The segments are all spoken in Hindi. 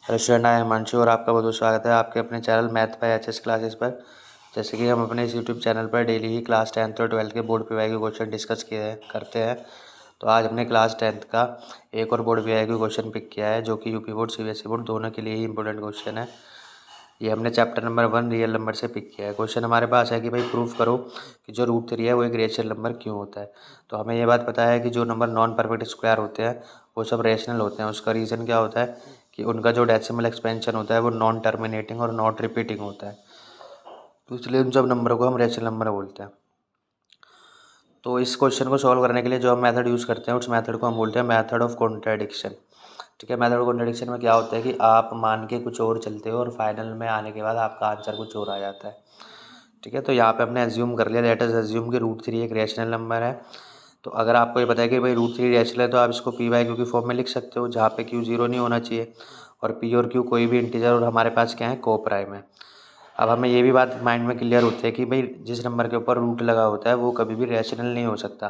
हेलो स्टूडेंट, आई हिमांशु और आपका बहुत बहुत स्वागत है आपके अपने channel math bye HS classes पर। जैसे कि हम अपने इस यूट्यूब चैनल पर डेली ही क्लास 10th और 12th के बोर्ड पीवाई के क्वेश्चन डिस्कस करते हैं। तो आज हमने क्लास 10th का एक और बोर्ड पीवाई का क्वेश्चन पिक किया है, जो कि यूपी बोर्ड सीबीएसई बोर्ड दोनों के लिए ही इंपॉर्टेंट क्वेश्चन है। ये हमने चैप्टर नंबर 1 रियल नंबर से पिक किया है। क्वेश्चन हमारे पास है कि भाई प्रूफ करो कि जो √3 है वो एक रेशनल नंबर क्यों होता है। तो हमें ये बात पता है कि जो नंबर नॉन परफेक्ट स्क्वायर होते हैं वो सब रेशनल होते हैं। उसका रीज़न क्या होता है कि उनका जो डेसिमल एक्सपेंशन होता है वो नॉन टर्मिनेटिंग और नॉट रिपीटिंग होता है, तो इसलिए उन सब नंबरों को हम रेशनल नंबर बोलते हैं। तो इस क्वेश्चन को सॉल्व करने के लिए जो हम मेथड यूज़ करते हैं उस मेथड को हम बोलते हैं मेथड ऑफ कॉन्ट्राडिक्शन। ठीक है, मेथड ऑफ कॉन्ट्राडिक्शन में क्या होता है कि आप मान के कुछ और चलते हो और फाइनल में आने के बाद आपका आंसर कुछ और आ जाता है। ठीक है, तो यहाँ पे हमने एज्यूम कर लिया, लेट अस एज्यूम कि √3 एक रेशनल नंबर है। तो अगर आपको ये पता है कि भाई √3 रेशनल है तो आप इसको पी बाई क्यू की फॉर्म में लिख सकते हो, जहाँ पे क्यू जीरो नहीं होना चाहिए और पी और क्यू कोई भी इंटीजर और हमारे पास क्या है को प्राइम है। अब हमें ये भी बात माइंड में क्लियर होती है कि भाई जिस नंबर के ऊपर रूट लगा होता है वो कभी भी रेशनल नहीं हो सकता।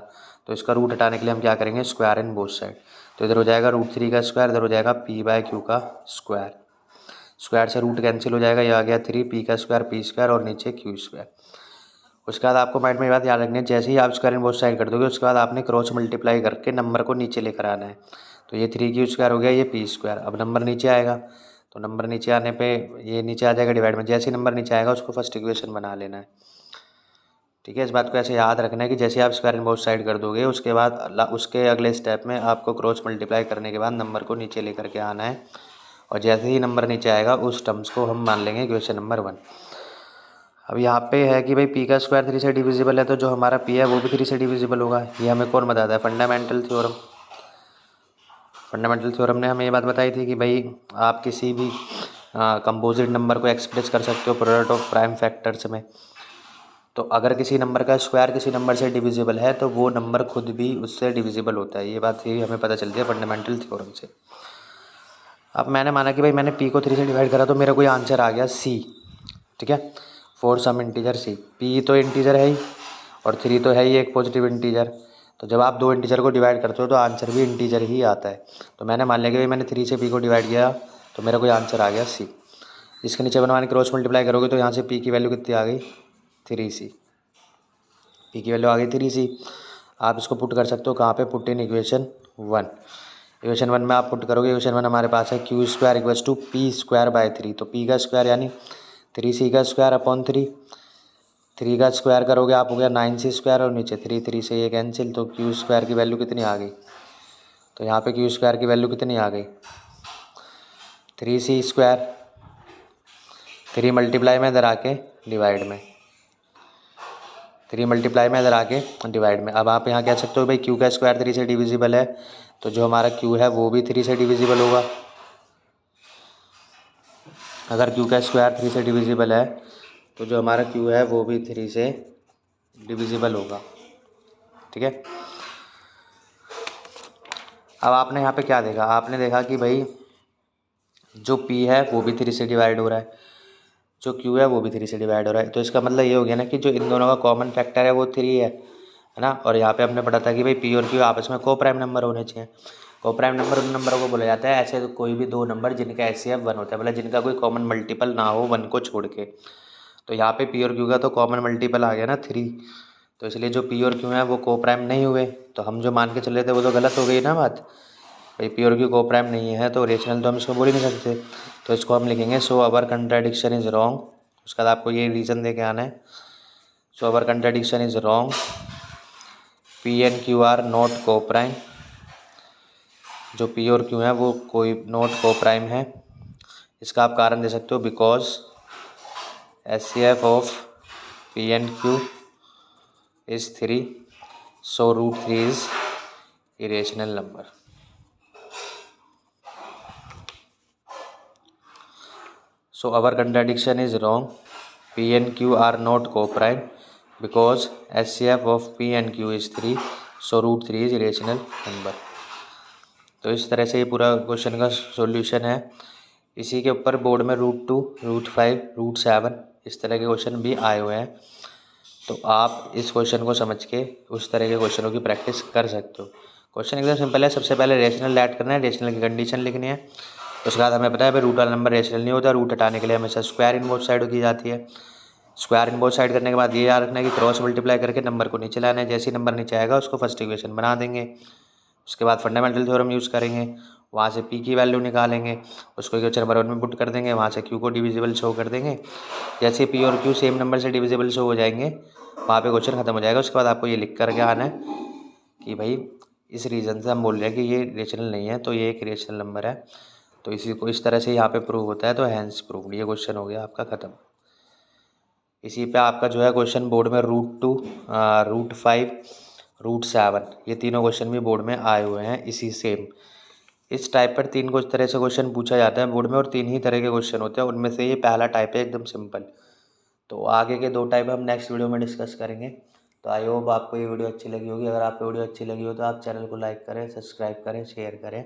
तो इसका रूट हटाने के लिए हम क्या करेंगे, स्क्वायर इन बोथ साइड। तो इधर हो जाएगा √3 का स्क्वायर, इधर हो जाएगा पी बाई क्यू का स्क्वायर। स्क्वायर से रूट कैंसिल हो जाएगा, ये आ गया 3 पी का स्क्वायर पी स्क्वायर और नीचे क्यू स्क्वायर। उसके बाद आपको माइंड में ये बात याद रखनी है, जैसे ही आप स्क्वायर इन बोथ साइड कर दोगे उसके बाद आपने क्रॉस मल्टीप्लाई करके नंबर को नीचे लेकर आना है। तो ये 3 क्यू स्क्वायर हो गया, ये पी स्क्वायर। अब नंबर नीचे आएगा तो नंबर नीचे आने पे ये नीचे आ जाएगा डिवाइड में। जैसे ही नंबर नीचे आएगा उसको फर्स्ट इक्वेशन बना लेना है। ठीक है, इस बात को ऐसे याद रखना है कि जैसे आप स्क्वायर इन बोथ साइड कर दोगे उसके बाद उसके अगले स्टेप में आपको क्रॉस मल्टीप्लाई करने के बाद नंबर को नीचे लेकर के आना है। और जैसे ही नंबर नीचे आएगा उस टर्म्स को हम मान लेंगे इक्वेशन नंबर 1। अब यहाँ पे है कि भाई पी का स्क्वायर 3 से डिविजिबल है, तो जो हमारा पी है वो भी 3 से डिविजिबल होगा। ये हमें कौन बताता है, फंडामेंटल थ्योरम। फंडामेंटल थ्योरम ने हमें ये बात बताई थी कि भाई आप किसी भी कंपोजिट नंबर को एक्सप्रेस कर सकते हो प्रोडक्ट ऑफ प्राइम फैक्टर्स में। तो अगर किसी नंबर का स्क्वायर किसी नंबर से डिविजिबल है तो वो नंबर खुद भी उससे डिविजिबल होता है। ये बात ही हमें पता चलती है फंडामेंटल थ्योरम से। अब मैंने माना कि भाई मैंने पी को 3 से डिवाइड करा तो मेरा कोई आंसर आ गया सी। ठीक है, for some integer C. P तो इंटीजर है ही और 3 तो है ही एक पॉजिटिव इंटीजर। तो जब आप दो इंटीजर को डिवाइड करते हो तो आंसर भी इंटीजर ही आता है। तो मैंने मान लिया कि भाई मैंने 3 से पी को डिवाइड किया तो मेरा कोई आंसर आ गया सी। इसके नीचे बनवाने क्रॉस मल्टीप्लाई करोगे तो यहाँ से पी की वैल्यू कितनी आ गई, 3c। पी की वैल्यू आ गई 3c। आप इसको पुट कर सकते हो कहाँ पे, पुट इन इक्वेशन 1। इक्वेशन 1 में आप पुट करोगे, इक्वेशन 1 हमारे पास है Q square equals to P square by 3। तो पी का स्क्वायर यानी 3c का स्क्वायर अपॉन 3। 3 का स्क्वायर करोगे आप हो गया 9c स्क्वायर और नीचे 3 से ये कैंसिल। तो क्यू स्क्वायर की वैल्यू कितनी आ गई, तो यहाँ पे क्यू स्क्वायर की वैल्यू कितनी आ गई, 3c स्क्वायर। 3 मल्टीप्लाई में इधर आके डिवाइड में, 3 मल्टीप्लाई में इधर आके डिवाइड में। अब आप यहाँ कह सकते हो भाई क्यू का स्क्वायर 3 से डिविजिबल है, तो जो हमारा क्यू है वो भी 3 से डिविजिबल होगा। अगर क्यू का स्क्वायर 3 से डिविजिबल है तो जो हमारा क्यू है वो भी 3 से डिविजिबल होगा। ठीक है, अब आपने यहाँ पे क्या देखा, आपने देखा कि भाई जो P है वो भी 3 से डिवाइड हो रहा है, जो Q है वो भी 3 से डिवाइड हो रहा है। तो इसका मतलब ये हो गया ना कि जो इन दोनों का कॉमन फैक्टर है वो 3 है ना। और यहाँ पे हमने पढ़ा था कि भाई P और Q आपस में को प्राइम नंबर होने चाहिए। को प्राइम नंबर उन नंबरों को बोला जाता है ऐसे तो कोई भी दो नंबर जिनका HCF 1 होता है, मतलब जिनका कोई कॉमन मल्टीपल ना हो 1 को छोड़ के। तो यहाँ पे P और Q का तो कॉमन मल्टीपल आ गया ना 3। तो इसलिए जो P और Q है वो को प्राइम नहीं हुए। तो हम जो मान के चल रहे थे वो तो गलत हो गई ना बात। भाई P और Q को प्राइम नहीं है तो रेशनल तो हम इसको बोल ही नहीं सकते। तो इसको हम लिखेंगे so our contradiction is wrong. उसके बाद आपको ये रीज़न दे के आना है, so our contradiction is wrong, P and Q are not coprime. जो P और Q है वो कोई नॉट को प्राइम है। इसका आप कारण दे सकते हो because HCF of P and Q is 3, so √3 is irrational number. So our contradiction is wrong. P and Q are not co-prime because HCF of P and Q is 3. So √3 is irrational number. तो इस तरह से ये पूरा क्वेश्चन का सॉल्यूशन है। इसी के ऊपर बोर्ड में √2, √5, √7 इस तरह के क्वेश्चन भी आए हुए हैं। तो आप इस क्वेश्चन को समझ के उस तरह के क्वेश्चनों की प्रैक्टिस कर सकते हो। क्वेश्चन एकदम सिंपल है, सबसे पहले रेशनल ऐड करना है, रेशनल की कंडीशन लिखनी है। उसके बाद हमें पता है भाई रूट वाला नंबर रेशनल नहीं होता, रूट हटाने के लिए हमेशा स्क्वायर इन बोथ साइड की जाती है। स्क्वायर इन बोथ साइड करने के बाद ये याद रखना है कि क्रॉस मल्टीप्लाई करके नंबर को नीचे लाना है, जैसे ही नंबर नीचे आएगा उसको फर्स्ट इक्वेशन बना देंगे। उसके बाद फंडामेंटल थ्योरम यूज़ करेंगे, वहाँ से पी की वैल्यू निकालेंगे, उसको इक्वेशन नंबर 1 में पुट कर देंगे, वहाँ से क्यू को डिविजिबल शो कर देंगे। जैसे पी और क्यू सेम नंबर से डिविजिबल शो हो जाएंगे वहाँ पे क्वेश्चन खत्म हो जाएगा। उसके बाद आपको ये लिख कर के आना है कि भाई इस रीज़न से हम बोल रहे हैं कि ये रेशनल नहीं है, तो ये एक रेशनल नंबर है। तो इसी को इस तरह से यहाँ पे प्रूव होता है, तो हैंस प्रूव, ये क्वेश्चन हो गया आपका ख़त्म। इसी पे आपका जो है क्वेश्चन बोर्ड में √2, √5, √7 ये तीनों क्वेश्चन भी बोर्ड में आए हुए हैं इसी सेम इस टाइप पर। 3 कुछ तरह से क्वेश्चन पूछा जाता है बोर्ड में और 3 ही तरह के क्वेश्चन होते हैं, उनमें से ये पहला टाइप है एकदम सिंपल। तो आगे के 2 टाइप हम नेक्स्ट वीडियो में डिस्कस करेंगे। तो आई होप आपको ये वीडियो अच्छी लगी होगी। अगर आपको वीडियो अच्छी लगी हो तो आप चैनल को लाइक करें, सब्सक्राइब करें, शेयर करें।